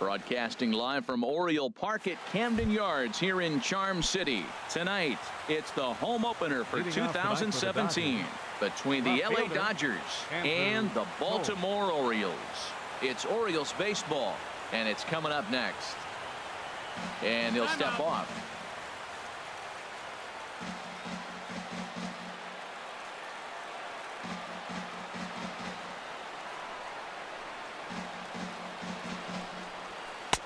Broadcasting live from Oriole Park at Camden Yards here in Charm City. Tonight, it's the home opener for 2017 between the LA Dodgers and the Baltimore Orioles. It's Orioles baseball, and it's coming up next. And he'll step off.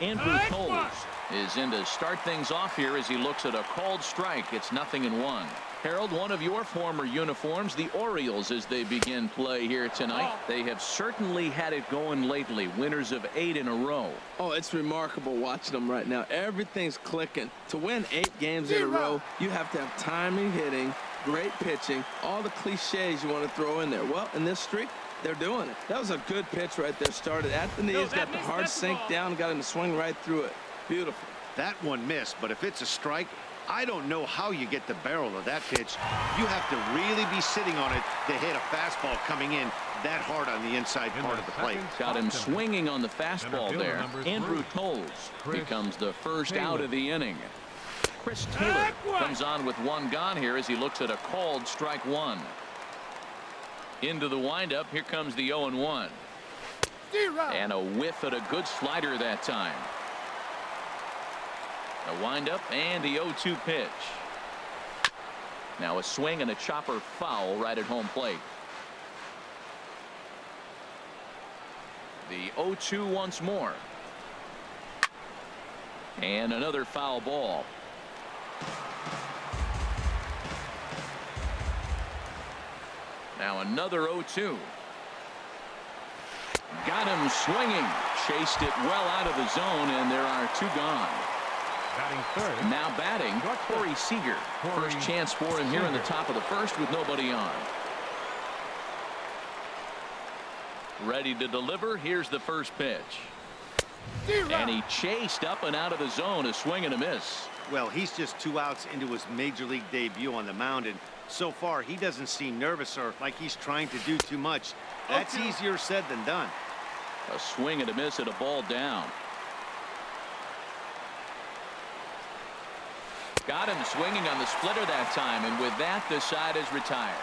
Andrew Toles is in to start things off here as he looks at a called strike. It's 0-1. Harold, one of your former uniforms, the Orioles, as they begin play here tonight. They have certainly had it going lately. Winners of 8 in a row. Oh, it's remarkable watching them right now. Everything's clicking. To win 8 games in a row, you have to have timing, hitting, great pitching, all the cliches you want to throw in there. Well, in this streak, they're doing it. That was a good pitch right there. Started at the knees, got the hard sink down, got him to swing right through it. Beautiful. That one missed, but if it's a strike, I don't know how you get the barrel of that pitch. You have to really be sitting on it to hit a fastball coming in that hard on the inside part of the plate. Got him swinging on the fastball there. Andrew Toles becomes the first out of the inning. Chris Taylor comes on with 1 gone here as he looks at a called strike 1. Into the windup. Here comes the 0-1. And a whiff at a good slider that time. A windup and the 0-2 pitch. Now a swing and a chopper foul right at home plate. The 0-2 once more. And another foul ball. Now another 0-2. Got him swinging. Chased it well out of the zone, and there are 2 gone. Batting third. Now batting, Corey Seager. First chance for him here in the top of the first with nobody on. Ready to deliver. Here's the first pitch. And he chased up and out of the zone. A swing and a miss. Well, he's just 2 outs into his major league debut on the mound, and so far he doesn't seem nervous or like he's trying to do too much. That's easier said than done. A swing and a miss at a ball down. Got him swinging on the splitter that time, and with that the side is retired.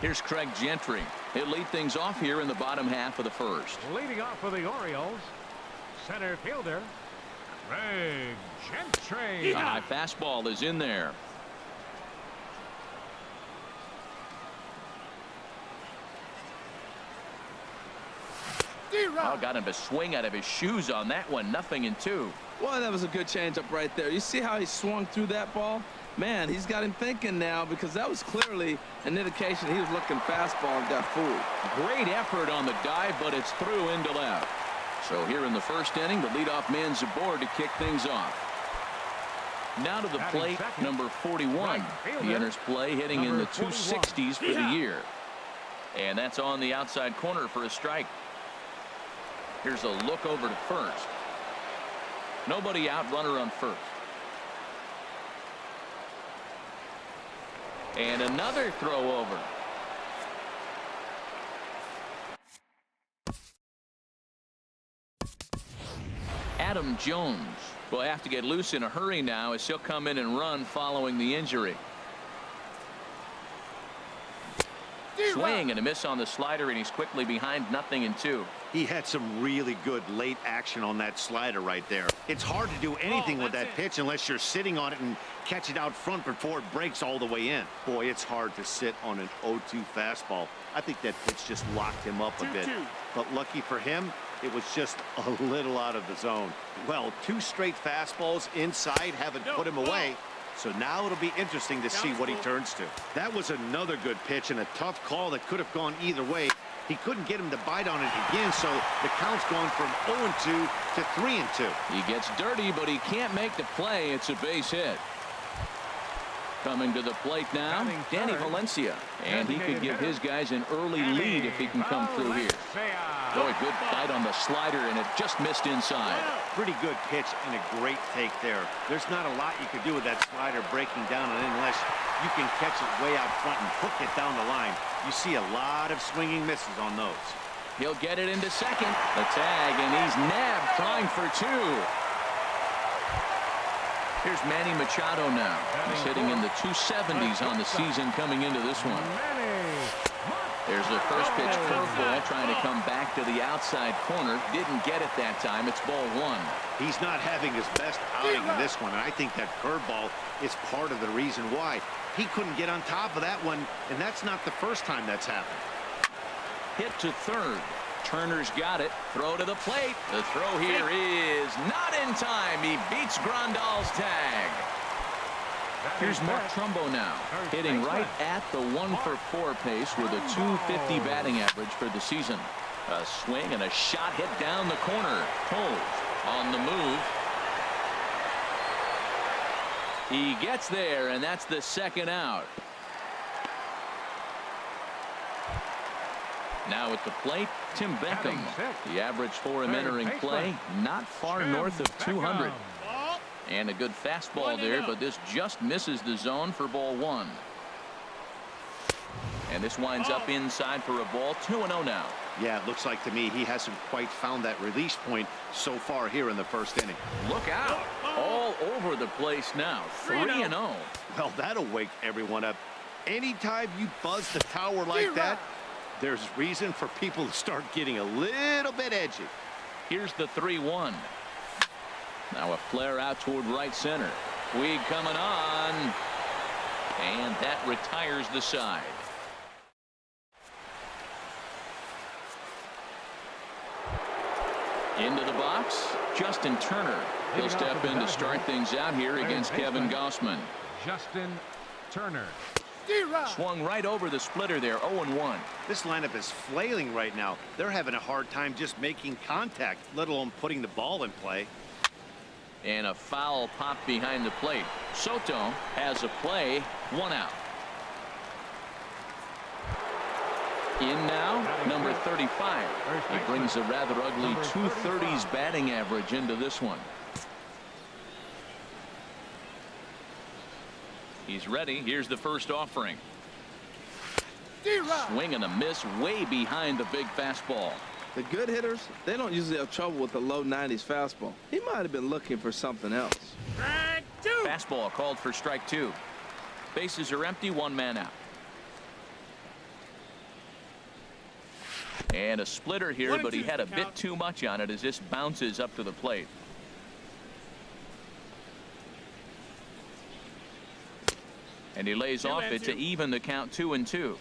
Here's Craig Gentry. He'll lead things off here in the bottom half of the first. Leading off for the Orioles, center fielder Craig Gentry. A high fastball is in there. Oh, got him to swing out of his shoes on that one. 0-2. Well, that was a good changeup right there. You see how he swung through that ball? Man, he's got him thinking now, because that was clearly an indication he was looking fastball and got fooled. Great effort on the dive, but it's through into left. So here in the first inning, the leadoff man's aboard to kick things off. Now to the plate, number 41. He enters play hitting in the 260s for the year. And that's on the outside corner for a strike. Here's a look over to first. Nobody out, runner on first. And another throw over. Adam Jones will have to get loose in a hurry now as he'll come in and run following the injury. Swing and a miss on the slider, and he's quickly behind 0-2. He had some really good late action on that slider right there. It's hard to do anything with that pitch unless you're sitting on it and catch it out front before it breaks all the way in. Boy, it's hard to sit on an 0-2 fastball. I think that pitch just locked him up a bit. But lucky for him, it was just a little out of the zone. Well, 2 straight fastballs inside haven't put him away. So now it'll be interesting to see what he turns to. That was another good pitch and a tough call that could have gone either way. He couldn't get him to bite on it again, so the count's gone from 0-2 to 3-2. He gets dirty, but he can't make the play. It's a base hit. Coming to the plate now, Danny Valencia. And he could give his guys an early lead if he can come through here. Boy, good bite on the slider, and it just missed inside. Pretty good pitch and a great take there. There's not a lot you could do with that slider breaking down on it unless you can catch it way out front and hook it down the line. You see a lot of swinging misses on those. He'll get it into second. The tag, and he's nabbed, trying for 2. Here's Manny Machado now. He's hitting in the 270s on the season coming into this one. There's a first pitch curveball trying to come back to the outside corner. Didn't get it that time. It's ball 1. He's not having his best outing in this one, and I think that curveball is part of the reason why. He couldn't get on top of that one, and that's not the first time that's happened. Hit to third. Turner's got it. Throw to the plate. The throw here is not in time. He beats Grandal's tag. Here's Mark Trumbo now, hitting right at the 1-for-4 pace with a .250 batting average for the season. A swing and a shot hit down the corner. Pulled on the move. He gets there, and that's the second out. Now at the plate, Tim Beckham. The average for him entering play, not far north of 200. And a good fastball there, but this just misses the zone for ball 1. And this winds up inside for a ball. 2-0 now. Yeah, it looks like to me he hasn't quite found that release point so far here in the first inning. Look out. All over the place now. 3-0. Well, that'll wake everyone up. Anytime you buzz the tower like that, there's reason for people to start getting a little bit edgy. Here's the 3-1. Now a flare out toward right center. Puig coming on. And that retires the side. Into the box, Justin Turner. He'll step in to start things out here against Kevin Gossman. Justin Turner. Swung right over the splitter there. 0-1. This lineup is flailing right now. They're having a hard time just making contact, let alone putting the ball in play. And a foul pop behind the plate. Soto has a play. 1 out. In now, number 35. He brings a rather ugly 230s batting average into this one. He's ready. Here's the first offering. Swing and a miss way behind the big fastball. The good hitters, they don't usually have trouble with the low 90s fastball. He might have been looking for something else. Fastball called for strike 2. Bases are empty. 1 man out. And a splitter here, but he had a bit too much on it as this bounces up to the plate. And he lays off it to even the count. 2-2.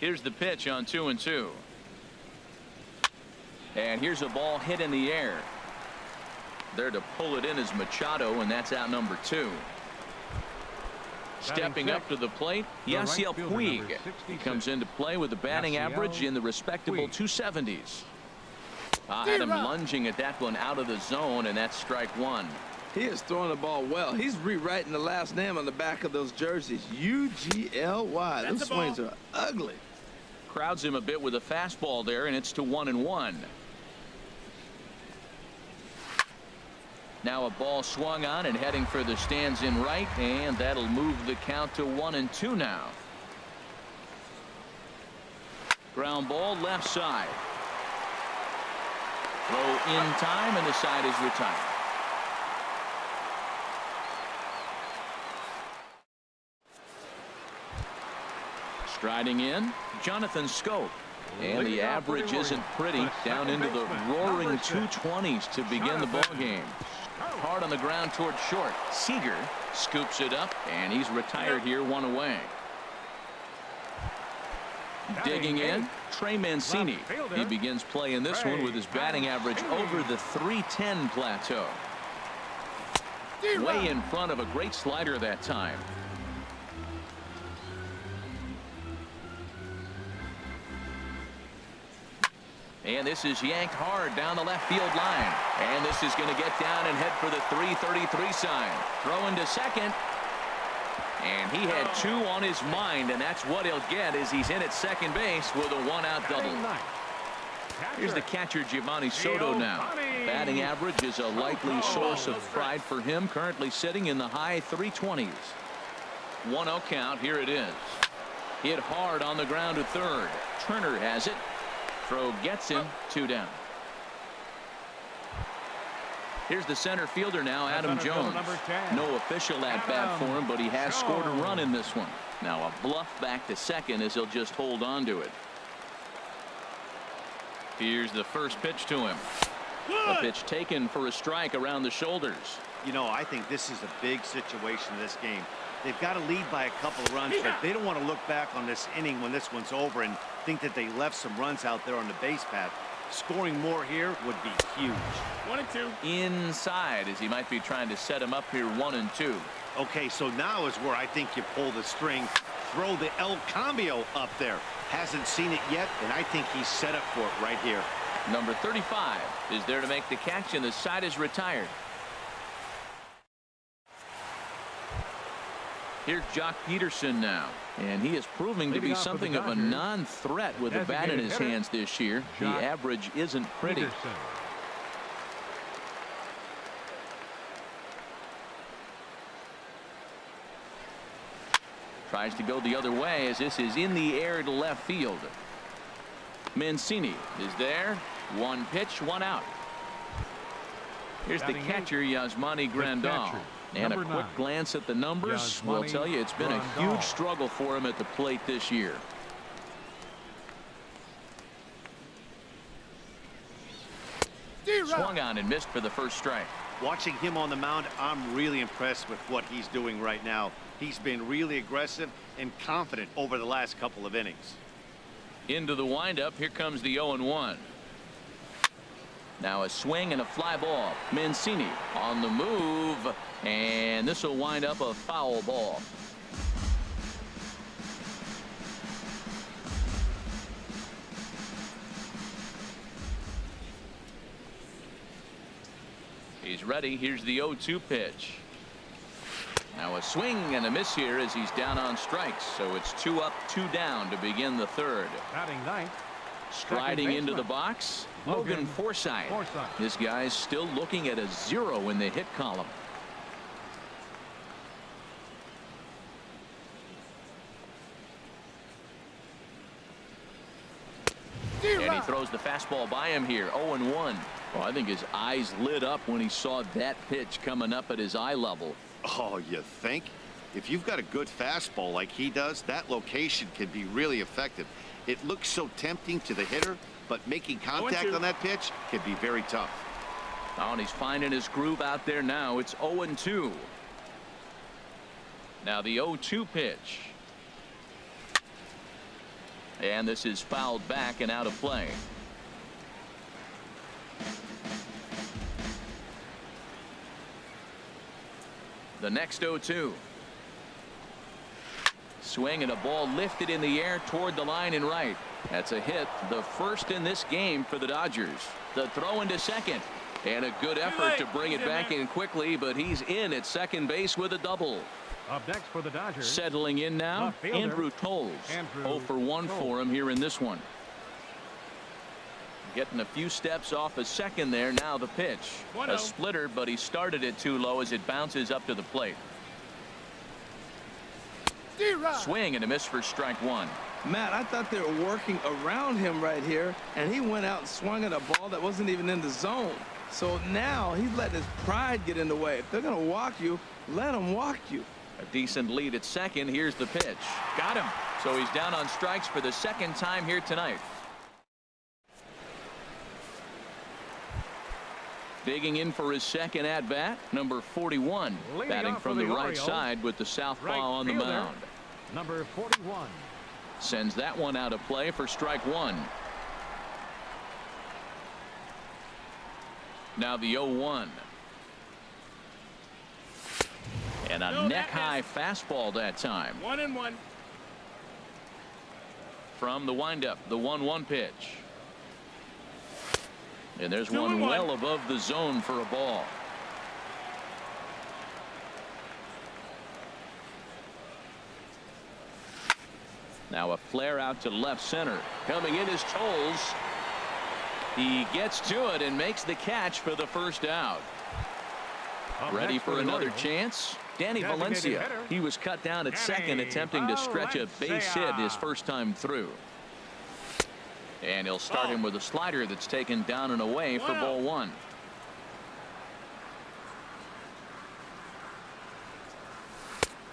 Here's the pitch on 2-2. And here's a ball hit in the air. There to pull it in is Machado, and that's out number 2. Stepping up to the plate, Yasiel Puig. He comes into play with a batting average in the respectable 270s. Had him lunging at that one out of the zone, and that's strike 1. He is throwing the ball well. He's rewriting the last name on the back of those jerseys. UGLY. Those swings are ugly. Crowds him a bit with a fastball there, and it's to 1-1. Now a ball swung on and heading for the stands in right, and that'll move the count to 1-2 now. Ground ball left side. Throw in time, and the side is retired. Striding in, Jonathan Scope. And the average isn't pretty, down into the roaring 220s to begin the ball game. Hard on the ground toward short. Seager scoops it up, and he's retired here, 1 away. Digging in, Trey Mancini. He begins play in this one with his batting average over the 310 plateau. Way in front of a great slider that time. And this is yanked hard down the left field line. And this is going to get down and head for the 333 sign. Throwing to second. And he had 2 on his mind, and that's what he'll get as he's in at second base with a 1-out double. Here's the catcher, Giovanni Soto now. Batting average is a likely source of pride for him, currently sitting in the high 320s. 1-0 count. Here it is. Hit hard on the ground to third. Turner has it. Throw gets him. 2 down. Here's the center fielder now, Adam Jones. No official at bat for him, but he has scored a run in this one. Now a bluff back to second as he'll just hold on to it. Here's the first pitch to him. A pitch taken for a strike around the shoulders. You know, I think this is a big situation in this game. They've got to lead by a couple of runs, but they don't want to look back on this inning when this one's over and think that they left some runs out there on the base path. Scoring more here would be huge. 1 and 2. Inside as he might be trying to set him up here 1 and 2. Okay, so now is where I think you pull the string. Throw the El Cambio up there. Hasn't seen it yet, and I think he's set up for it right here. Number 35 is there to make the catch, and the side is retired. Here's Jock Peterson now, and he is proving to be something of a non-threat with the bat in his hands this year. The average isn't pretty. Tries to go the other way as this is in the air to left field. Mancini is there. 1 pitch, 1 out. Here's the catcher, Yasmani Grandal. And a quick glance at the numbers will tell you it's been a huge struggle for him at the plate this year. Swung on and missed for the first strike. Watching him on the mound, I'm really impressed with what he's doing right now. He's been really aggressive and confident over the last couple of innings. Into the windup. Here comes the 0-1. Now a swing and a fly ball. Mancini on the move, and this will wind up a foul ball. He's ready. Here's the 0-2 pitch. Now a swing and a miss here as he's down on strikes. So it's 2 up, 2 down to begin the third. Batting ninth. Striding into the box, Logan Forsythe. This guy's still looking at a 0 in the hit column. And he throws the fastball by him here. 0-1. Well, I think his eyes lit up when he saw that pitch coming up at his eye level. Oh, you think? If you've got a good fastball like he does, that location can be really effective. It looks so tempting to the hitter, but making contact on that pitch can be very tough. Oh, and he's finding his groove out there now. It's 0-2. Now the 0-2 pitch. And this is fouled back and out of play. The next 0-2. Swing and a ball lifted in the air toward the line and right. That's a hit, the first in this game for the Dodgers. The throw into second, and a good effort to bring it back in quickly, but he's in at second base with a double. Up next for the Dodgers. Settling in now, Andrew Toles. 0 for 1 for him here in this one. Getting a few steps off a second there. Now the pitch. A splitter, but he started it too low as it bounces up to the plate. Swing and a miss for strike 1. Matt, I thought they were working around him right here, and he went out and swung at a ball that wasn't even in the zone. So now he's letting his pride get in the way. If they're going to walk you, let them walk you. A decent lead at second. Here's the pitch. Got him. So he's down on strikes for the second time here tonight. Digging in for his second at bat, number 41, batting from the right side with the southpaw on the mound. Number 41. Sends that one out of play for strike 1. Now the 0-1. And a neck-high fastball that time. 1-1. From the windup, the 1-1 pitch. And there's one well above the zone for a ball. Now a flare out to left center. Coming in is Toles. He gets to it and makes the catch for the first out. Ready for another chance. Danny Designated Valencia. hitter. He was cut down at Danny second, attempting to stretch a base hit his Valencia. first time through. And he'll start him with a slider that's taken down and away for ball one.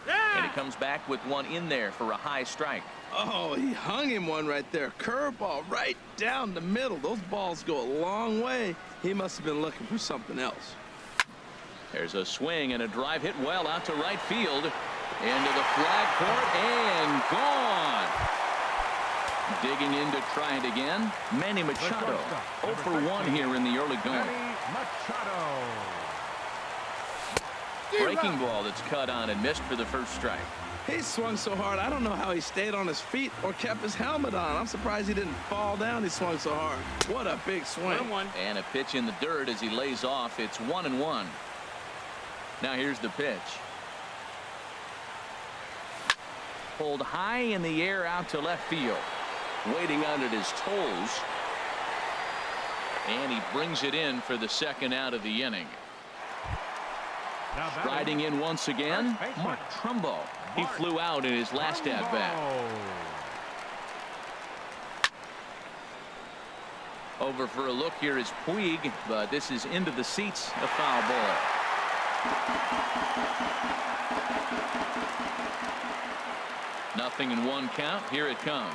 And he comes back with one in there for a high strike. Oh, he hung him one right there. Curveball right down the middle. Those balls go a long way. He must have been looking for something else. There's a swing and a drive hit well out to right field. Into the flag court and gone. Digging in to try it again. Manny Machado. 0 for 1 here in the early going. Manny Machado. Breaking ball that's cut on and missed for the first strike. He swung so hard, I don't know how he stayed on his feet or kept his helmet on. I'm surprised he didn't fall down. He swung so hard. What a big swing. And a pitch in the dirt as he lays off. It's 1-1. Now here's the pitch. Pulled high in the air out to left field. Waiting on it his toes. And he brings it in for the second out of the inning. Now batting, Riding in once again, first baseman. Mark Trumbo. He flew out in his last at bat. Over for a look here is Puig, but this is into the seats, a foul ball. Nothing in one count. Here it comes.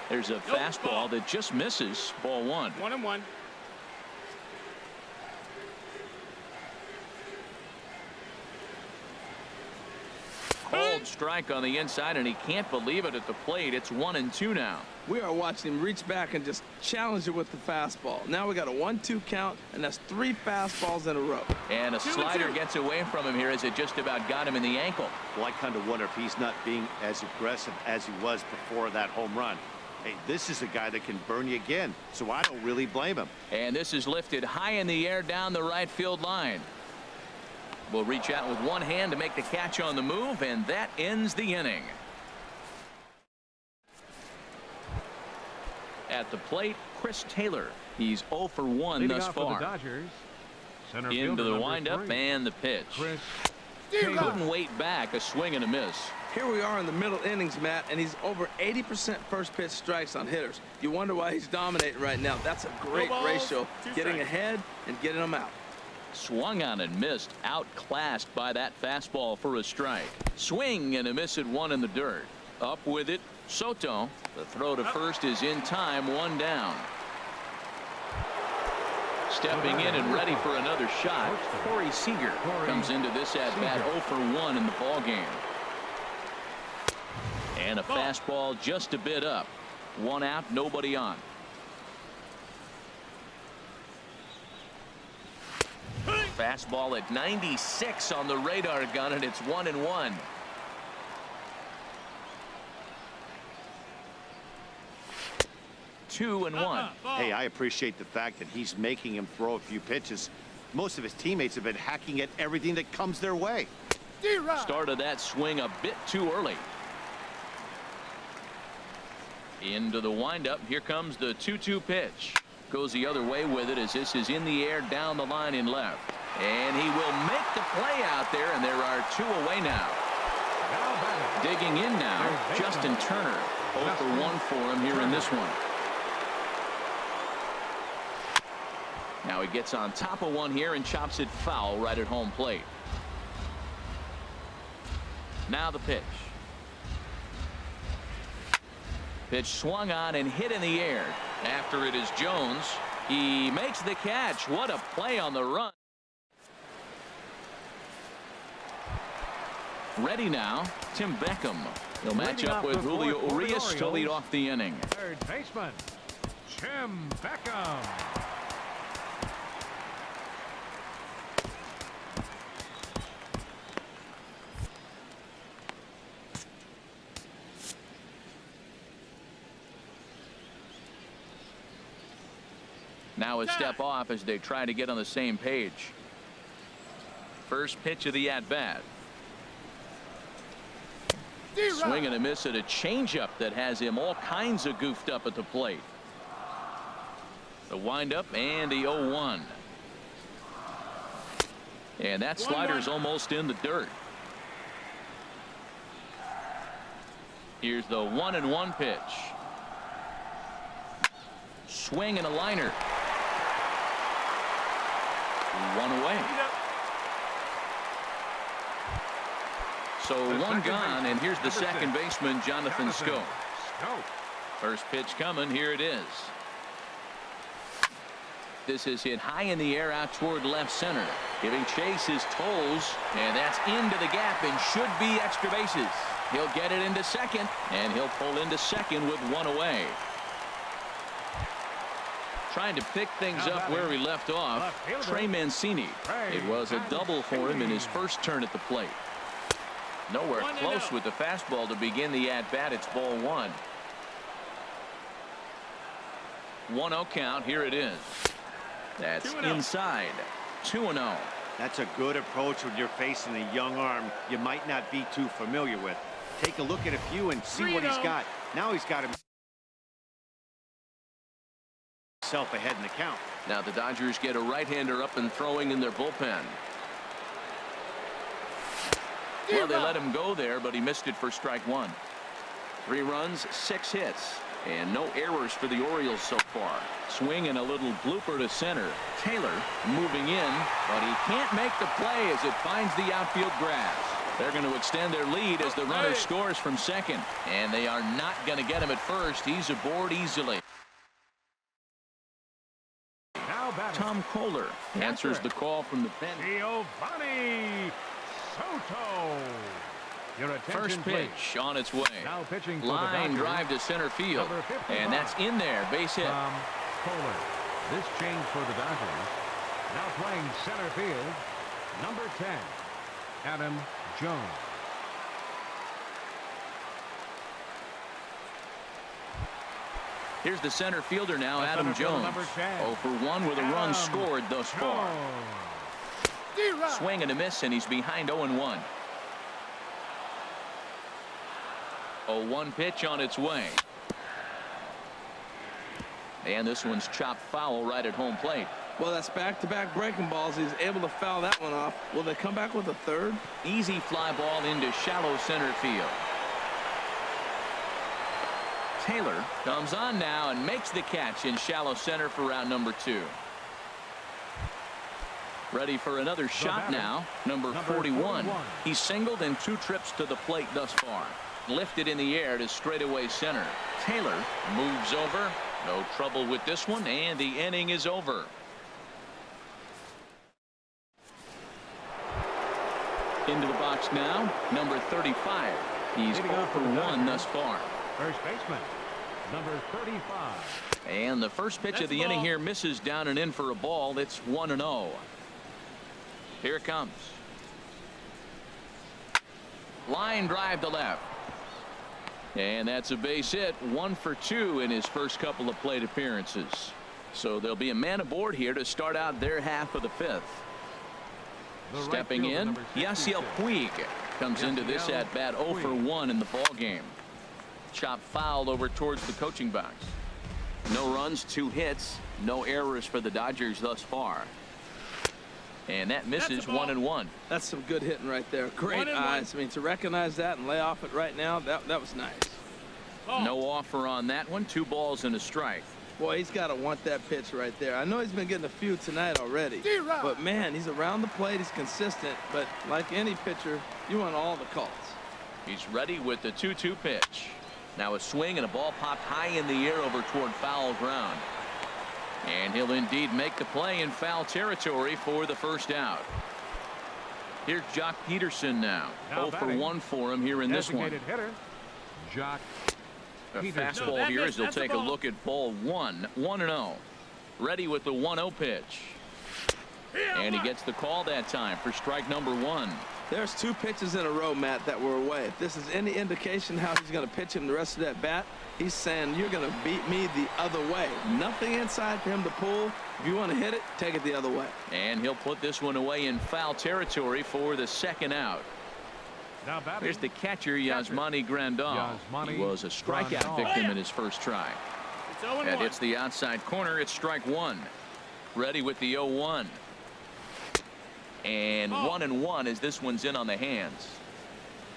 There's a fastball that just misses. Ball one. 1-1. Cold strike on the inside, and he can't believe it at the plate. It's 1-2 now. We are watching him reach back and just challenge it with the fastball. Now we got a 1-2 count, and that's 3 fastballs in a row. And a slider gets away from him here as it just about got him in the ankle. Well, I kind of wonder if he's not being as aggressive as he was before that home run. Hey, this is a guy that can burn you again, so I don't really blame him. And this is lifted high in the air down the right field line. Will reach out with one hand to make the catch on the move, and that ends the inning. At the plate, Chris Taylor. He's 0 for 1 Leading thus off for the far. Dodgers, center Into fielder the number windup 3, and the pitch. Chris Couldn't wait back. A swing and a miss. Here we are in the middle innings, Matt, and he's over 80% first pitch strikes on hitters. You wonder why he's dominating right now. That's a great ratio, getting ahead and getting them out. Swung on and missed. Outclassed by that fastball for a strike. Swing and a miss at one in the dirt. Up with it, Soto. The throw to first is in time, 1 down. Stepping in and ready for another shot, Corey Seager comes into this at bat 0 for 1 in the ball game. And a fastball just a bit up. 1 out, nobody on. Fastball at 96 on the radar gun, and it's 1-1. Two and one. Hey, I appreciate the fact that he's making him throw a few pitches. Most of his teammates have been hacking at everything that comes their way. Started that swing a bit too early. Into the windup. Here comes the 2-2 pitch. Goes the other way with it as this is in the air down the line in left. And he will make the play out there, and there are 2 away now. Digging in now, Justin Turner. 0 for 1 for him here in this one. Now he gets on top of one here and chops it foul right at home plate. Now the pitch. Pitch swung on and hit in the air. After it is Jones. He makes the catch. What a play on the run. Ready now, Tim Beckham. He'll match up with Julio Urias to lead off the inning. Third baseman, Tim Beckham. Now a step off as they try to get on the same page. First pitch of the at-bat. Swing and a miss at a changeup that has him all kinds of goofed up at the plate. The windup and the 0-1. And that slider's almost in the dirt. Here's the 1-1 pitch. Swing and a liner. One away. So one gone, and here's the second baseman, Jonathan Schoop. First pitch coming. Here it is. This is hit high in the air out toward left center. Giving Chase his toes, and that's into the gap and should be extra bases. He'll get it into second, and he'll pull into second with one away. Trying to pick things up where he left off, Trey Mancini. It was a double for him in his first turn at the plate. Nowhere close with the fastball to begin the at-bat. It's ball one. 1-0 count. Here it is. That's inside. 2-0. That's a good approach when you're facing a young arm you might not be too familiar with. Take a look at a few and see what he's got. Now he's got himself ahead in the count. Now the Dodgers get a right-hander up and throwing in their bullpen. Well, they let him go there, but he missed it for strike one. 3 runs, 6 hits, and no errors for the Orioles so far. Swing and a little blooper to center. Taylor moving in, but he can't make the play as it finds the outfield grass. They're going to extend their lead as the runner scores from second, and they are not going to get him at first. He's aboard easily. Tom Kohler answers the call from the bench. Giovanni Soto. First pitch on its way. Now pitching for Line the drive to center field, and that's in there. Base hit. Tom Kohler. This change for the Dodgers. Now playing center field, number 10, Adam Jones. Here's the center fielder now, Adam Jones. 0 for 1 with a run scored thus far. Swing and a miss, and he's behind 0-1. 0-1 pitch on its way. And this one's chopped foul right at home plate. Well, that's back-to-back breaking balls. He's able to foul that one off. Will they come back with a third? Easy fly ball into shallow center field. Taylor comes on now and makes the catch in shallow center for round number 2. Ready for another shot now. Number 41. He's singled in 2 trips to the plate thus far. Lifted in the air to straightaway center. Taylor moves over. No trouble with this one, and the inning is over. Into the box now, number 35. He's 0 for 1 thus far. First baseman, number 35. And the first pitch of the inning here misses down and in for a ball. It's 1-0. Here it comes. Line drive to left. And that's a base hit. 1 for 2 in his first couple of plate appearances. So there'll be a man aboard here to start out their half of the 5th. Stepping in, Yasiel Puig comes into this at bat 0 for 1 in the ball game. Chop foul over towards the coaching box. No runs, 2 hits, no errors for the Dodgers thus far. And that misses 1-1. That's some good hitting right there. Great eyes. I mean, to recognize that and lay off it right now, that was nice. No offer on that one. 2 balls and a strike. Boy, he's got to want that pitch right there. I know he's been getting a few tonight already. But, man, he's around the plate. He's consistent. But like any pitcher, you want all the calls. He's ready with the 2-2 pitch. Now a swing and a ball popped high in the air over toward foul ground. And he'll indeed make the play in foul territory for the first out. Here's Jock Peterson now. 0 for 1 for him here in this one. Hitter, Jock A fastball here as they'll take a look at ball 1. 1-0. Ready with the 1-0 pitch. And he gets the call that time for strike number 1. There's 2 pitches in a row, Matt, that were away. If this is any indication how he's going to pitch him the rest of that bat, he's saying you're going to beat me the other way. Nothing inside for him to pull. If you want to hit it, take it the other way. And he'll put this one away in foul territory for the second out. Here's the catcher, Yasmani Grandal. He was a strikeout victim in his first try. That hits the outside corner. It's strike 1. Ready with the 0-1. And 1-1 as this one's in on the hands.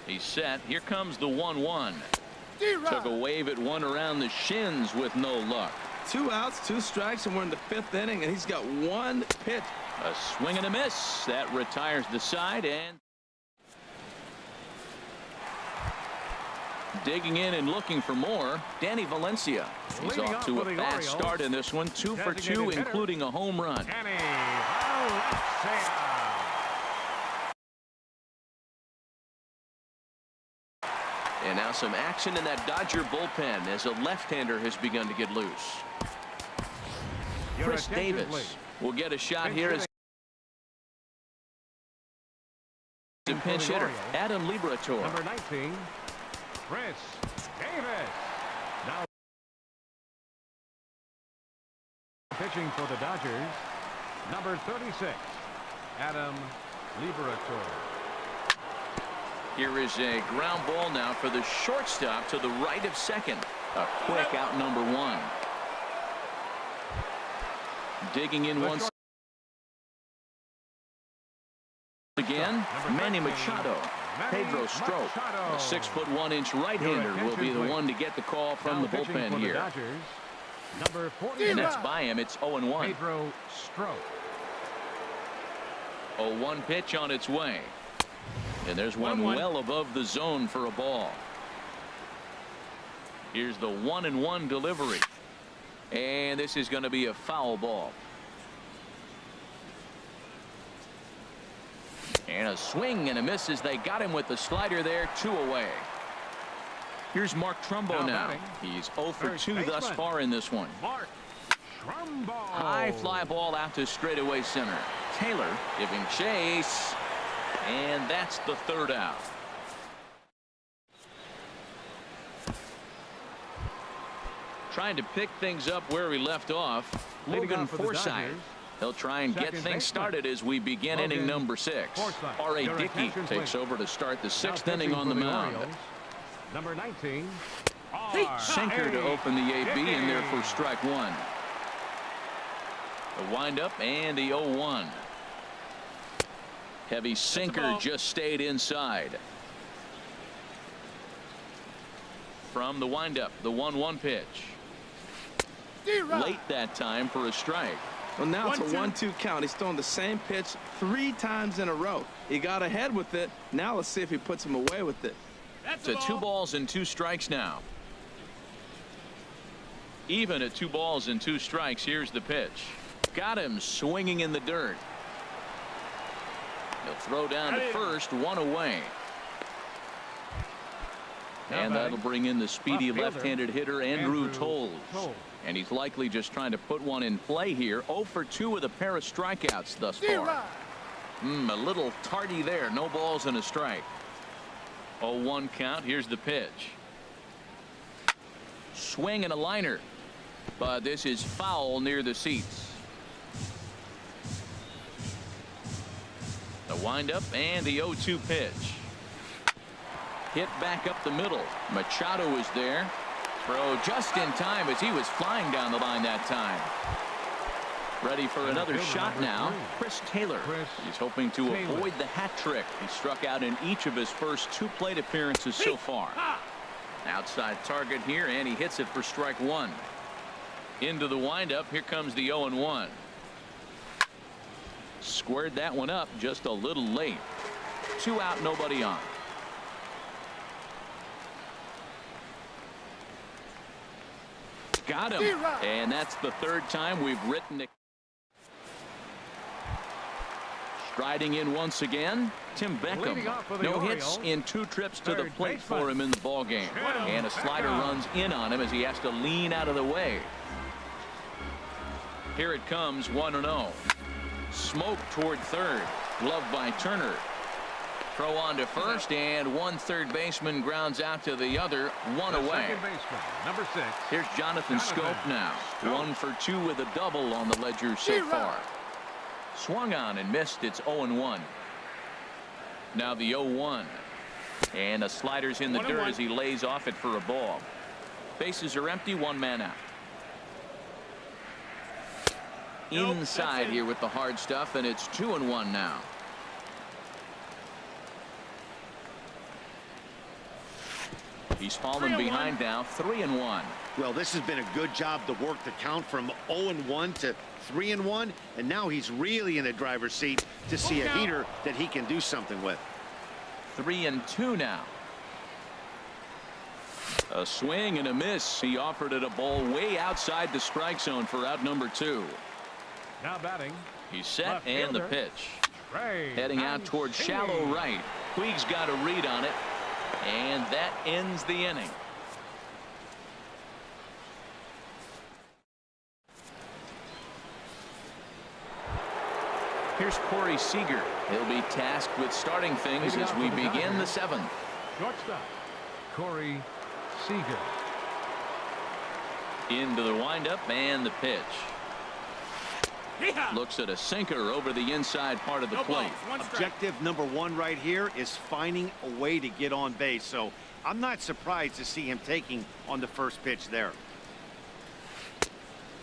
He's set. Here comes the 1-1. Took a wave at one around the shins with no luck. 2 outs, 2 strikes, and we're in the 5th inning, and he's got 1 pitch. A swing and a miss. That retires the side, and digging in and looking for more, Danny Valencia. He's off to a fast start in this one. 2 for 2, including a home run. Danny Valencia. And now some action in that Dodger bullpen as a left-hander has begun to get loose. Chris Davis will get a shot here as the pinch hitter, Adam Liberatore. Number 19, Chris Davis. Now pitching for the Dodgers, number 36, Adam Liberatore. Here is a ground ball now for the shortstop to the right of second. A quick out number 1. Digging in once again, Manny Machado. Pedro Strop, a 6'1" right-hander, will be the one to get the call from the bullpen here. Number 40. And that's by him. It's 0-1. Pedro Strop. 0-1 pitch on its way. And there's one well above the zone for a ball. Here's the 1-1 delivery. And this is going to be a foul ball. And a swing and a miss as they got him with the slider there. 2 away. Here's Mark Trumbo now. He's 0 for 2 thus far in this one. Mark Trumbo. High fly ball out to straightaway center. Taylor giving chase. And that's the 3rd out. Trying to pick things up where we left off. Logan Forsythe. He'll try and get things started as we begin inning number 6. R.A. Dickey takes over to start the 6th inning on the mound. Number 19. Sinker to open the AB in there for strike 1. The windup and the 0-1. Heavy sinker just stayed inside. From the windup, the 1-1 pitch. Late that time for a strike. Well, now it's a 1-2 count. He's throwing the same pitch 3 times in a row. He got ahead with it. Now let's see if he puts him away with it. To 2 balls and 2 strikes now. Even at 2 balls and 2 strikes. Here's the pitch. Got him swinging in the dirt. He'll throw down to first, 1 away. And that'll bring in the speedy left-handed hitter Andrew Toles. And he's likely just trying to put one in play here. 0 for 2 with a pair of strikeouts thus far. A little tardy there. No balls and a strike. 0-1 count. Here's the pitch. Swing and a liner. But this is foul near the seats. The windup and the 0-2 pitch. Hit back up the middle. Machado is there. Throw just in time as he was flying down the line that time. Ready for another shot now. Chris Taylor. He's hoping to avoid the hat trick. He struck out in each of his first 2 plate appearances so far. Outside target here, and he hits it for strike 1. Into the windup. Here comes the 0-1. Squared that one up just a little late. 2 out, nobody on. Got him. And that's the 3rd time we've written it. Striding in once again, Tim Beckham. No hits in 2 trips to the plate for him in the ballgame. And a slider runs in on him as he has to lean out of the way. Here it comes, 1-0. Smoke toward third. Glove by Turner. Throw on to first, and one third baseman grounds out to the other. 1 away. Second baseman, number 6. Here's Jonathan Scope now. 1 for 2 with a double on the ledger so far. Swung on and missed. It's 0-1. Now the 0-1. And the slider's in the dirt as he lays off it for a ball. Bases are empty. 1 man out. Inside here with the hard stuff, and it's 2-1 now. He's fallen behind now, 3-1. Well, this has been a good job to work the count from 0-1 to 3-1, and now he's really in the driver's seat to see a heater that he can do something with. 3-2 now. A swing and a miss. He offered it a ball way outside the strike zone for out number 2. Now batting. He's set and the pitch. Ray Heading out towards shallow right. Puig's got a read on it, and that ends the inning. Here's Corey Seager. He'll be tasked with starting things as we begin the 7th. Shortstop, Corey Seager. Into the windup and the pitch. Looks at a sinker over the inside part of the plate. Objective number 1 right here is finding a way to get on base. So I'm not surprised to see him taking on the first pitch there.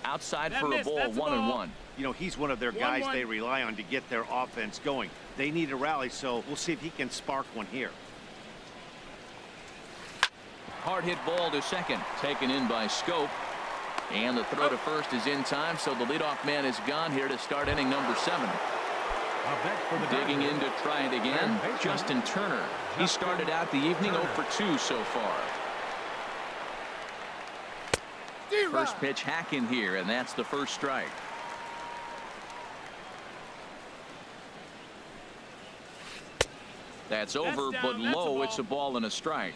Outside for a ball, 1-1. You know, he's one of their guys they rely on to get their offense going. They need a rally, so we'll see if he can spark one here. Hard hit ball to second, taken in by Scope. And the throw to first is in time, so the leadoff man is gone here to start inning number 7. Digging in to try it again, Justin Turner. He started out the evening 0 for 2 so far. First pitch hack in here, and that's the first strike. That's over, but low. It's a ball and a strike.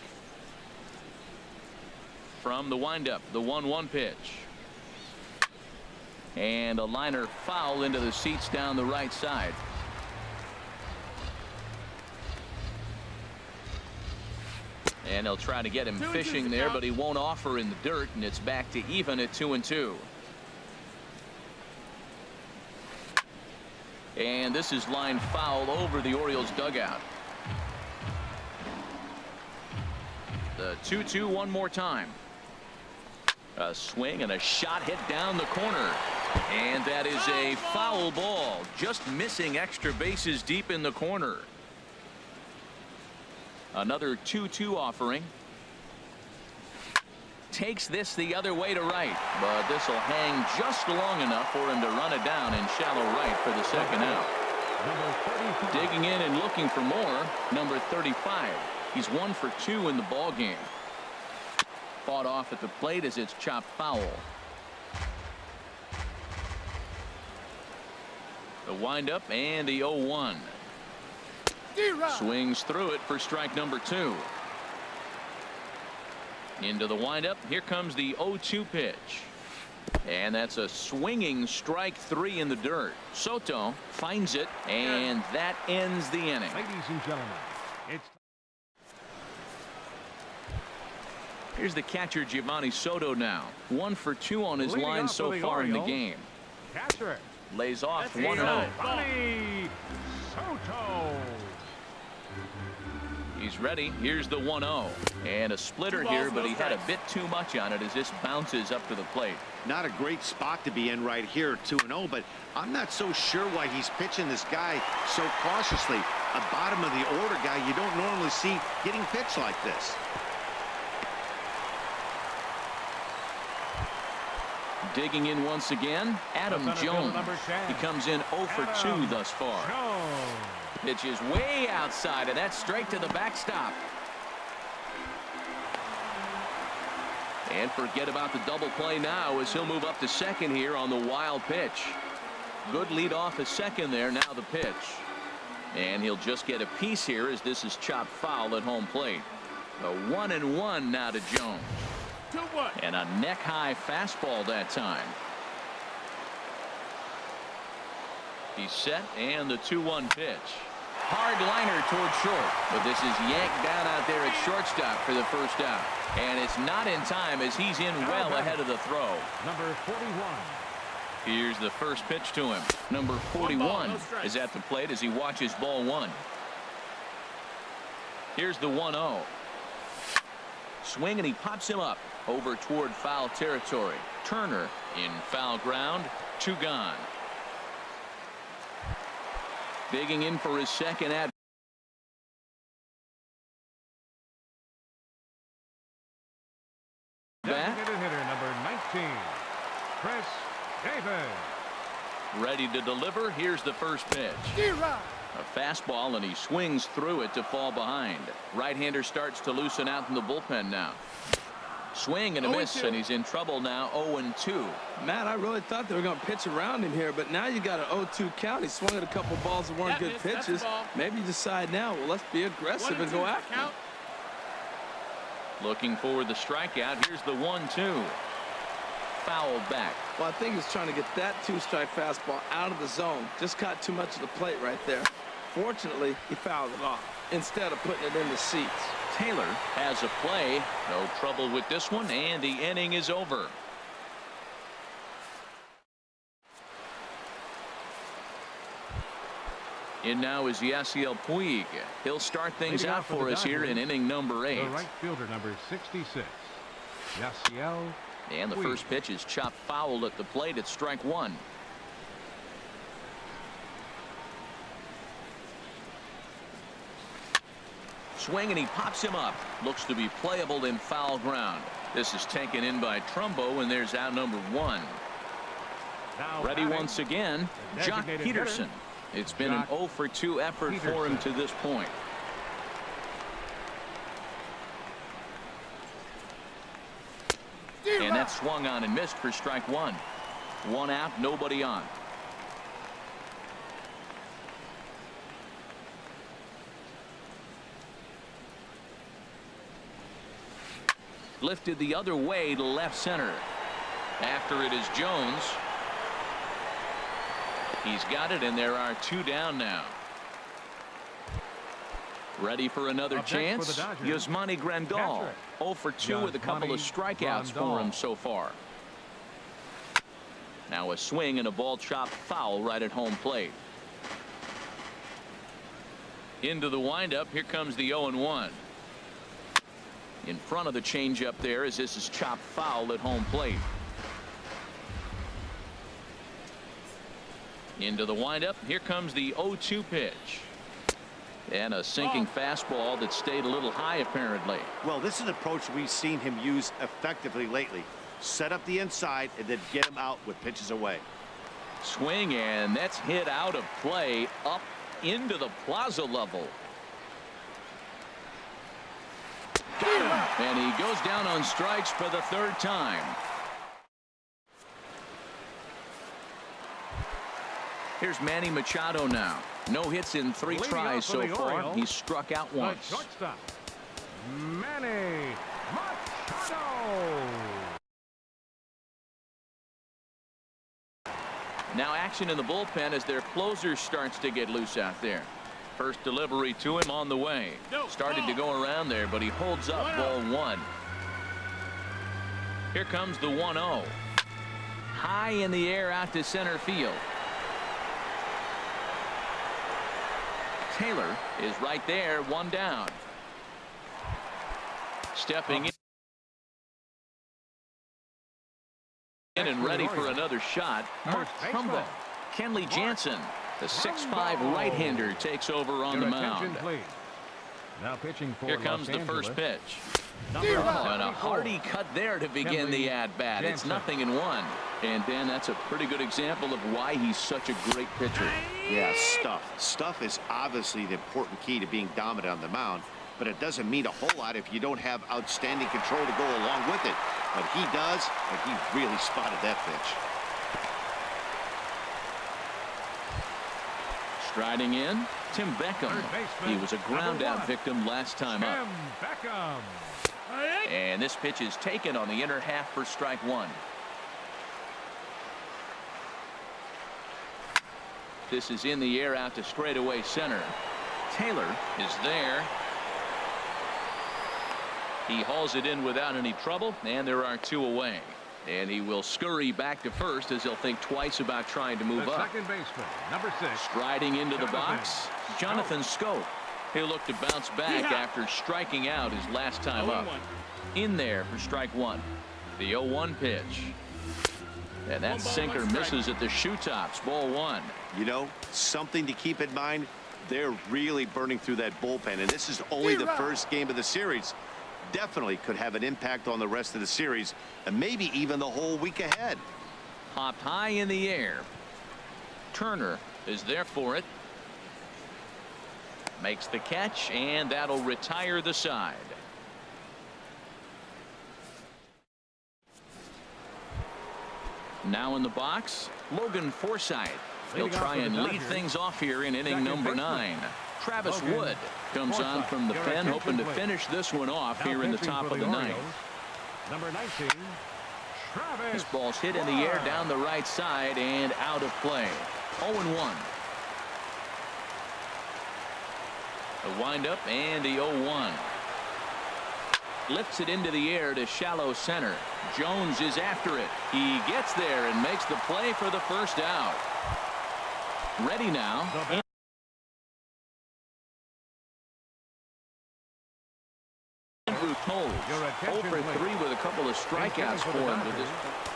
From the windup, the 1-1 pitch. And a liner foul into the seats down the right side. And they'll try to get him fishing there, but he won't offer in the dirt, and it's back to even at 2-2. And this is line foul over the Orioles dugout. The 2-2 one more time. A swing and a shot hit down the corner. And that is a foul ball, just missing extra bases deep in the corner. Another 2-2 offering. Takes this the other way to right, but this will hang just long enough for him to run it down in shallow right for the second out. Digging in and looking for more, number 35. He's 1 for 2 in the ball game. Fought off at the plate as it's chopped foul. The windup and the 0-1. Swings through it for strike number 2. Into the windup. Here comes the 0-2 pitch. And that's a swinging strike 3 in the dirt. Soto finds it, and that ends the inning. Ladies and gentlemen, it's Here's the catcher, Giovanni Soto now. 1 for 2 on his line so far in the game. catcher. Lays off 1-0. Giovanni Soto. He's ready. Here's the 1-0. And a splitter here, but he had a bit too much on it as this bounces up to the plate. Not a great spot to be in right here, 2-0, but I'm not so sure why he's pitching this guy so cautiously. A bottom of the order guy you don't normally see getting pitched like this. Digging in once again, Adam Jones. He comes in 0 for 2 thus far. Pitch is way outside, and that's straight to the backstop. And forget about the double play now as he'll move up to second here on the wild pitch. Good lead off at second there. Now the pitch. And he'll just get a piece here as this is chopped foul at home plate. A 1-1 now to Jones. And a neck-high fastball that time. He's set, and the 2-1 pitch. Hard liner toward short, but this is yanked down out there at shortstop for the first out. And it's not in time as he's in well ahead of the throw. Number 41. Here's the first pitch to him. Number 41 is at the plate as he watches ball 1. Here's the 1-0. Swing, and he pops him up over toward foul territory. Turner in foul ground. 2 gone. Digging in for his second at bases. Ready to deliver. Here's the first pitch. A fastball, and he swings through it to fall behind. Right-hander starts to loosen out in the bullpen now. Swing and a miss, and he's in trouble now. 0-2. Matt, I really thought they were going to pitch around him here, but now you got an 0-2 count. He swung at a couple balls that weren't good pitches. Maybe you decide now, well, let's be aggressive and go after him. Looking for the strikeout. Here's the 1-2. Foul back. Well, I think he's trying to get that two-strike fastball out of the zone. Just caught too much of the plate right there. Fortunately, he fouled it off instead of putting it in the seats. Taylor has a play. No trouble with this one, and the inning is over. In now is Yasiel Puig. He'll start things out for us here in inning number 8. The right fielder, number 66, Yasiel. And the first pitch is chopped foul at the plate. It's strike one. Swing, and he pops him up. Looks to be playable in foul ground. This is taken in by Trumbo, and there's out number 1. Now Ready once again, Jock Peterson. It's been an 0-for-2 effort for him to this point. And that swung on and missed for strike one. One out, nobody on. Lifted the other way to left center. After it is Jones. He's got it, and there are 2 down now. Ready for another chance? Yasmani Grandal. 0-for-2 with a couple of strikeouts for him so far. Now a swing and a ball chopped foul right at home plate. Into the windup. Here comes the 0-1. In front of the changeup there as this is chopped foul at home plate. Into the windup. Here comes the 0-2 pitch. And a sinking fastball that stayed a little high apparently. Well, this is an approach we've seen him use effectively lately. Set up the inside and then get him out with pitches away. Swing, and that's hit out of play up into the plaza level. Got him. And he goes down on strikes for the 3rd time. Here's Manny Machado now. No hits in 3 tries so far. He's struck out once. Shortstop, Manny Machado. Now action in the bullpen as their closer starts to get loose out there. First delivery to him on the way. Started to go around there, but he holds up ball 1. Here comes the 1-0. High in the air out to center field. Taylor is right there, 1 down. Stepping in and ready for another shot. Mark Trumbo. Kenley Jansen, the 6'5" right-hander, takes over on the mound. Now pitching for Here comes the first pitch. And a hearty cut there to begin the at-bat. It's 0-1. And Dan, that's a pretty good example of why he's such a great pitcher. Yeah, stuff is obviously the important key to being dominant on the mound, but it doesn't mean a whole lot if you don't have outstanding control to go along with it. But he does, and he really spotted that pitch. Striding in, Tim Beckham. He was a ground out victim last time up. And this pitch is taken on the inner half for strike 1. This is in the air out to straightaway center. Taylor is there. He hauls it in without any trouble, and there are 2 away. And he will scurry back to first as he'll think twice about trying to move up. Second baseman, number 6. Striding into the box, Jonathan Scope. He'll look to bounce back after striking out his last time up. In there for strike 1. The 0-1 pitch. And that sinker misses at the shoe tops. Ball 1. You know, something to keep in mind. They're really burning through that bullpen, and this is only the first game of the series. Definitely could have an impact on the rest of the series and maybe even the whole week ahead. Popped high in the air. Turner is there for it. Makes the catch, and that'll retire the side. Now in the box, Logan Forsythe. He'll try and lead things off here in inning number 9. Travis Wood comes on from the pen, hoping to finish this one off here in the top of the 9th. Number 19, Travis. This ball's hit in the air down the right side and out of play. 0-1. The windup and the 0-1. Lifts it into the air to shallow center. Jones is after it. He gets there and makes the play for the first out. Ready now. Andrew Toles 0 for 3 with a couple of strikeouts for him.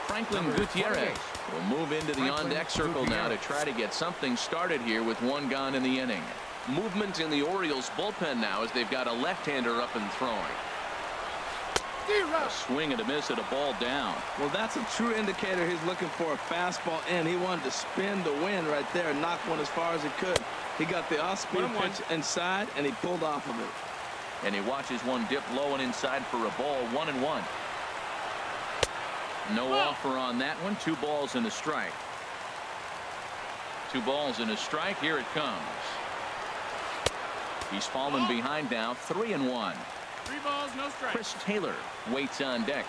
Franklin Gutierrez will move into the on-deck circle now to try to get something started here with 1 gone in the inning. Movement in the Orioles bullpen now as they've got a left-hander up and throwing. A swing and a miss at a ball down. Well, that's a true indicator he's looking for a fastball in. He wanted to spin the wind right there and knock one as far as he could. He got the off-speed pitch inside, and he pulled off of it. And he watches one dip low and inside for a ball. 1-1. No offer on that one. 2 balls and a strike. 2 balls and a strike. Here it comes. He's fallen behind now. 3-1. 3 balls, no strikes. Chris Taylor waits on deck.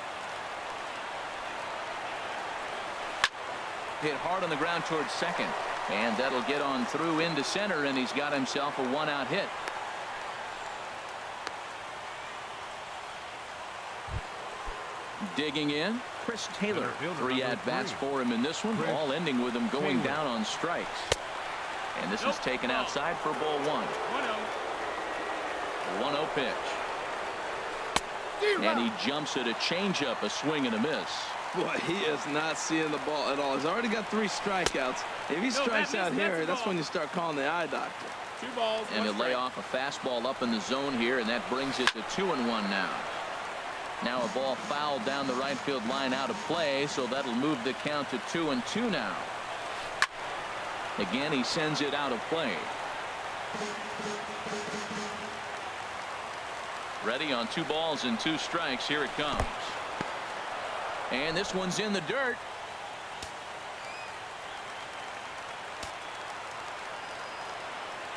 Hit hard on the ground towards second, and that'll get on through into center, and he's got himself a 1-out hit. Digging in, Chris Taylor. 3 at-bats for him in this one, all ending with him going down on strikes. And this is taken outside for ball 1. 1-0 pitch. And he jumps at a changeup, a swing and a miss. Boy, he is not seeing the ball at all. He's already got 3 strikeouts. If he strikes out here, that's when you start calling the eye doctor. 2 balls, and he'll lay off a fastball up in the zone here, and that brings it to 2-1 now. Now a ball fouled down the right field line out of play, so that'll move the count to 2-2 now. Again, he sends it out of play. Ready on 2 balls and 2 strikes. Here it comes. And this one's in the dirt.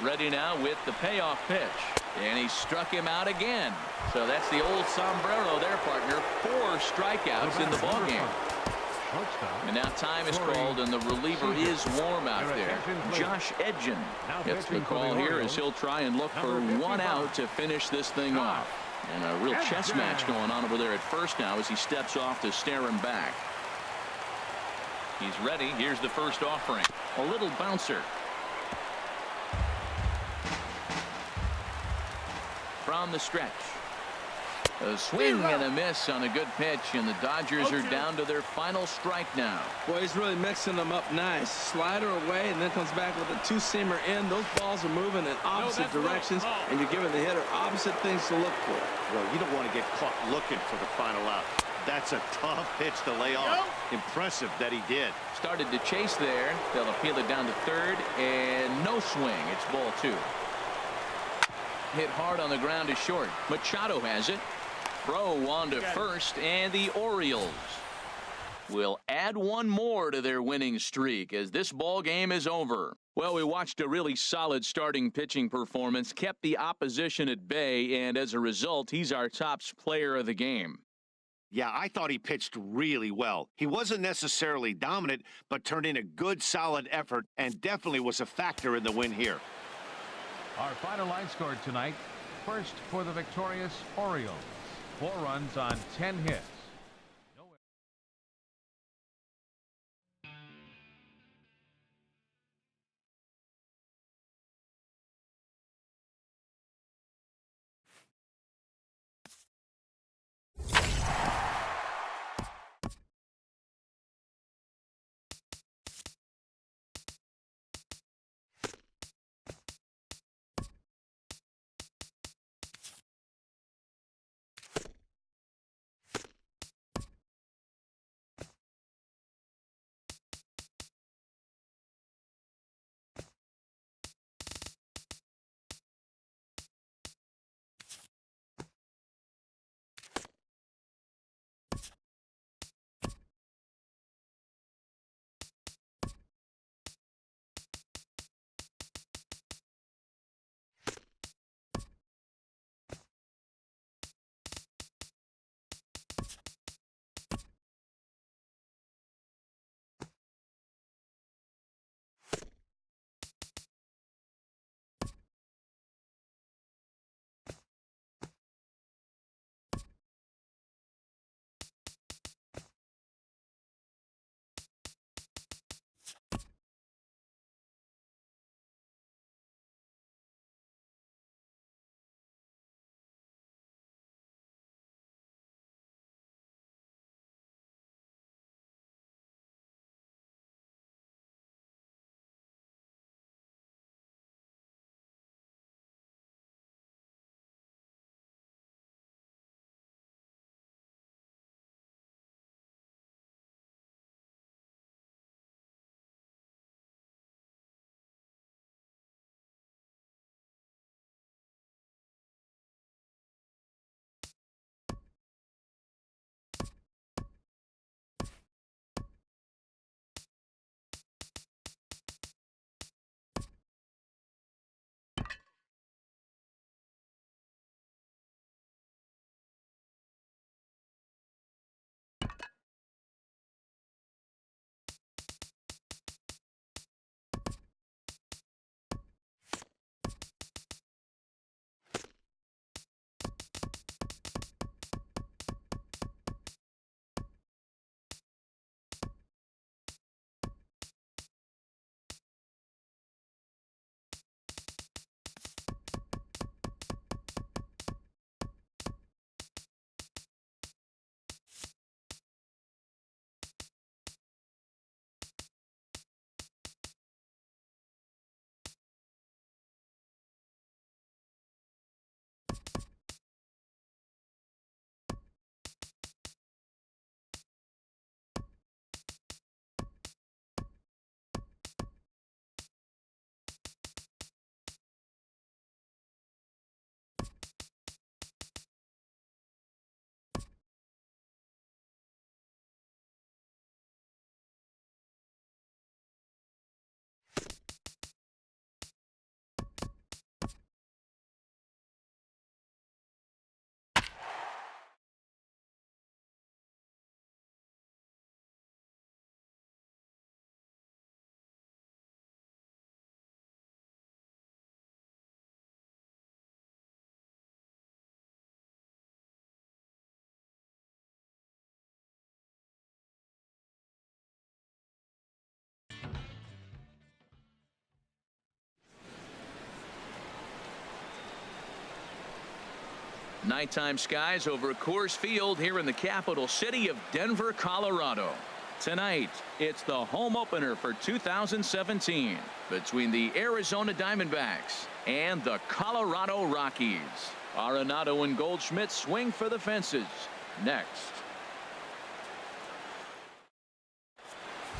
Ready now with the payoff pitch. And he struck him out again. So that's the old sombrero there, partner. 4 strikeouts in the ballgame. And now time is called, and the reliever is warm out there. Josh Edgen gets the call here as he'll try and look for 1 out to finish this thing off. And a real chess match going on over there at first now as he steps off to stare him back. He's ready. Here's the first offering. A little bouncer. From the stretch. A swing and a miss on a good pitch, and the Dodgers are down to their final strike now. Boy, he's really mixing them up nice. Slider away, and then comes back with a 2-seamer in. Those balls are moving in opposite directions, and you're giving the hitter opposite things to look for. Well, you don't want to get caught looking for the final out. That's a tough pitch to lay off. Impressive that he did. Started to chase there. They'll appeal it down to third, and no swing. It's ball 2. Hit hard on the ground to short. Machado has it. Throw on to first, and the Orioles will add 1 more to their winning streak as this ball game is over. Well, we watched a really solid starting pitching performance, kept the opposition at bay, and as a result, he's our top player of the game. Yeah, I thought he pitched really well. He wasn't necessarily dominant, but turned in a good, solid effort and definitely was a factor in the win here. Our final line scored tonight. First for the victorious Orioles. 4 runs on 10 hits. Nighttime skies over Coors Field here in the capital city of Denver, Colorado. Tonight, it's the home opener for 2017 between the Arizona Diamondbacks and the Colorado Rockies. Arenado and Goldschmidt swing for the fences. Next.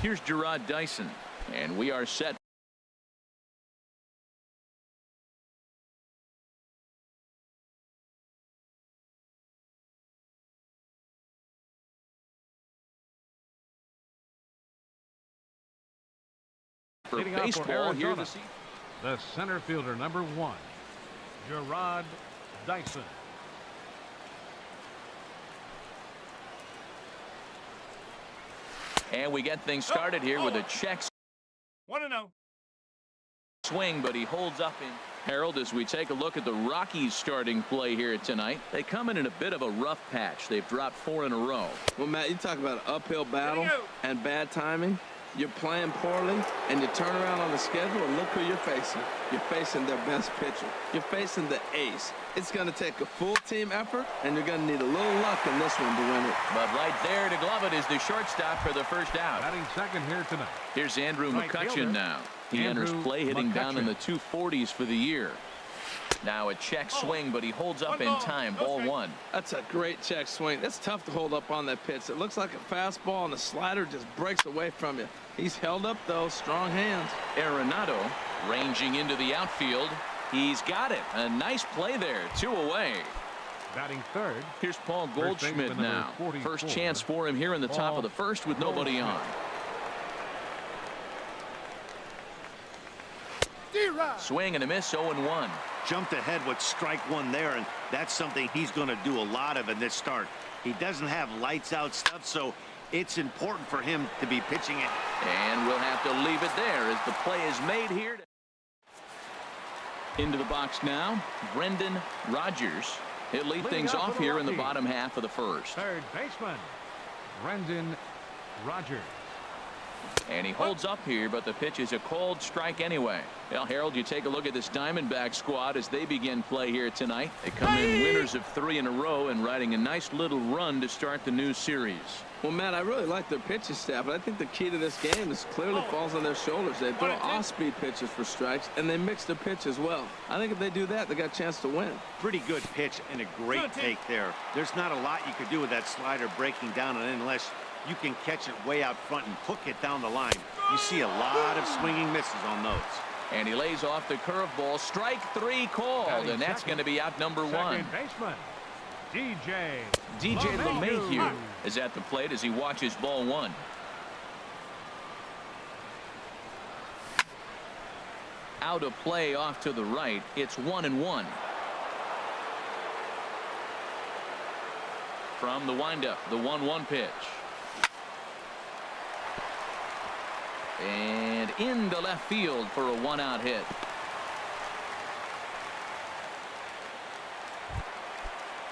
Here's Gerard Dyson, and we are set. For Leading off for baseball here Arizona, this evening. the center fielder, number 1, Gerard Dyson. And we get things started here with a check 1-0. swing, but he holds up in. Harold, as we take a look at the Rockies starting play here tonight, they come in a bit of a rough patch. They've dropped 4 in a row. Well, Matt, you talk about an uphill battle and bad timing. You're playing poorly, and you turn around on the schedule, and look who you're facing. You're facing their best pitcher. You're facing the ace. It's going to take a full team effort, and you're going to need a little luck in this one to win it. But right there to glove it is the shortstop for the first out. Batting second here tonight. Here's Andrew Right McCutcheon fielder, now. He enters Andrew play hitting down in the McCutcheon. 240s for the year. Now a check swing, but he holds up in time. Ball 1. That's a great check swing. That's tough to hold up on that pitch. It looks like a fastball, and the slider just breaks away from you. He's held up, though. Strong hands. Arenado ranging into the outfield. He's got it. A nice play there. 2 away. Batting third. Here's Paul First Goldschmidt baseman, now. number 44, First chance for him here in the top Paul of the first with nobody on. Swing and a miss. 0-1. Jumped ahead with strike 1 there, and that's something he's going to do a lot of in this start. He doesn't have lights out stuff, so it's important for him to be pitching it. And we'll have to leave it there as the play is made here. Into the box now, Brendan Rodgers. He'll lead Leading things off off for the here in the Rockies. bottom half of the first. Third baseman, Brendan Rodgers. And he holds up here, but the pitch is a called strike anyway. Well, Harold, you take a look at this Diamondback squad as they begin play here tonight. They come in winners of 3 in a row and riding a nice little run to start the new series. Well, Matt, I really like their pitching staff, but I think the key to this game is clearly falls on their shoulders. They throw off-speed pitches for strikes, and they mix their pitch as well. I think if they do that, they got a chance to win. Pretty good pitch and a great take there. There's not a lot you could do with that slider breaking down, and unless you can catch it way out front and hook it down the line, you see a lot of swinging misses on those. And he lays off the curveball. Strike 3 called, and that's going to be out number 1. Second baseman, DJ LeMahieu is at the plate as he watches ball 1. Out of play off to the right. It's 1-1. From the windup, the 1-1 pitch. And into left field for a 1-out hit.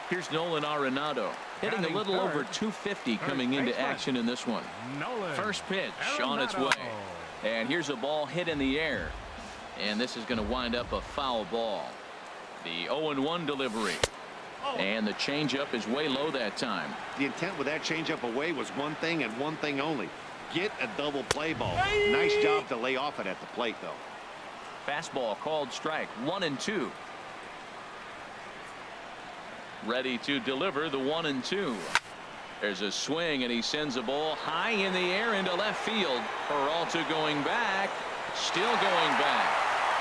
Here's Nolan Arenado hitting a little over 250 coming into action in this one. Nolan First pitch on its Arenado. way. And here's a ball hit in the air. And this is going to wind up a foul ball. The 0-1 delivery. And the changeup is way low that time. The intent with that changeup away was one thing and one thing only. Get a double play ball. Nice job to lay off it at the plate, though. Fastball called strike. 1-2. Ready to deliver the 1-2. There's a swing, and he sends a ball high in the air into left field. Peralta going back. Still going back.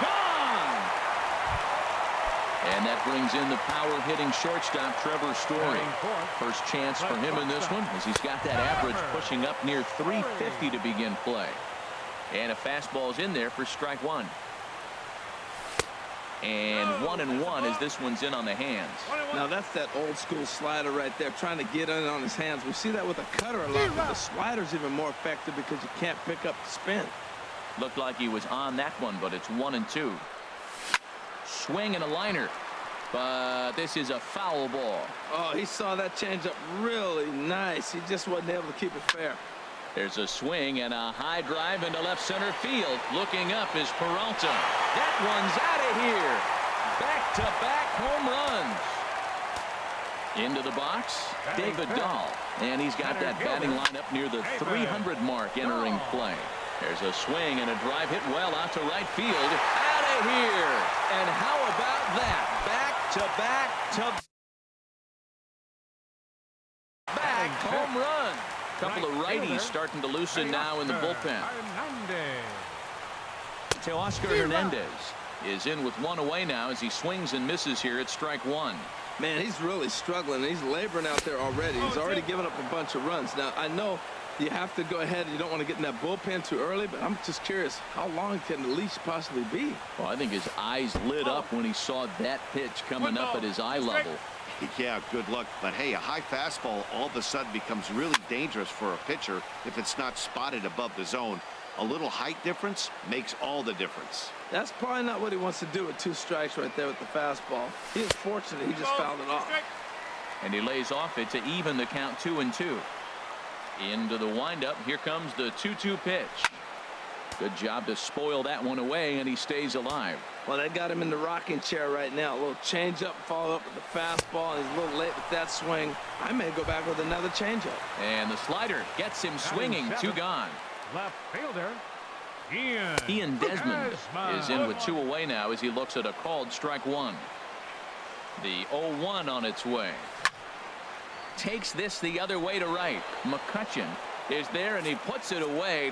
Gone! And that brings in the power hitting shortstop Trevor Story. First chance for him in this one as he's got that average pushing up near 350 to begin play. And a fastball's in there for strike 1. And 1-1 as this one's in on the hands. Now that's that old school slider right there, trying to get in on his hands. We see that with a cutter a lot, but the slider's even more effective because you can't pick up the spin. Looked like he was on that one, but it's 1-2. Swing and a liner, but this is a foul ball. Oh, he saw that changeup really nice. He just wasn't able to keep it fair. There's a swing and a high drive into left center field. Looking up is Peralta. That one's out of here. Back-to-back home runs. Into the box, David Dahl. And he's got that batting lineup near the 300 mark entering play. There's a swing and a drive hit well out to right field. Out of here. And how about that? Back home run. Couple of righties starting to loosen now in the bullpen. Teoscar Hernandez is in with one away now as he swings and misses here at strike one. Man, he's really struggling. He's laboring out there already. He's already given up a bunch of runs. Now, I know you have to go ahead. You don't want to get in that bullpen too early, but I'm just curious, how long can the leash possibly be? Well, I think his eyes lit up when he saw that pitch coming up at his eye level. Yeah, good luck. But, hey, a high fastball all of a sudden becomes really dangerous for a pitcher if it's not spotted above the zone. A little height difference makes all the difference. That's probably not what he wants to do with 2 strikes right there with the fastball. He is fortunate he just fouled it off. And he lays off it to even the count 2-2. Into the windup. Here comes the 2-2 pitch. Good job to spoil that one away, and he stays alive. Well, they got him in the rocking chair right now. A little changeup, followed up with the fastball, and he's a little late with that swing. I may go back with another changeup. And the slider gets him swinging. 2 gone. Left fielder, Ian Desmond is in with 2 away now as he looks at a called strike one. The 0-1 on its way. Takes this the other way to right. McCutchen is there, and he puts it away.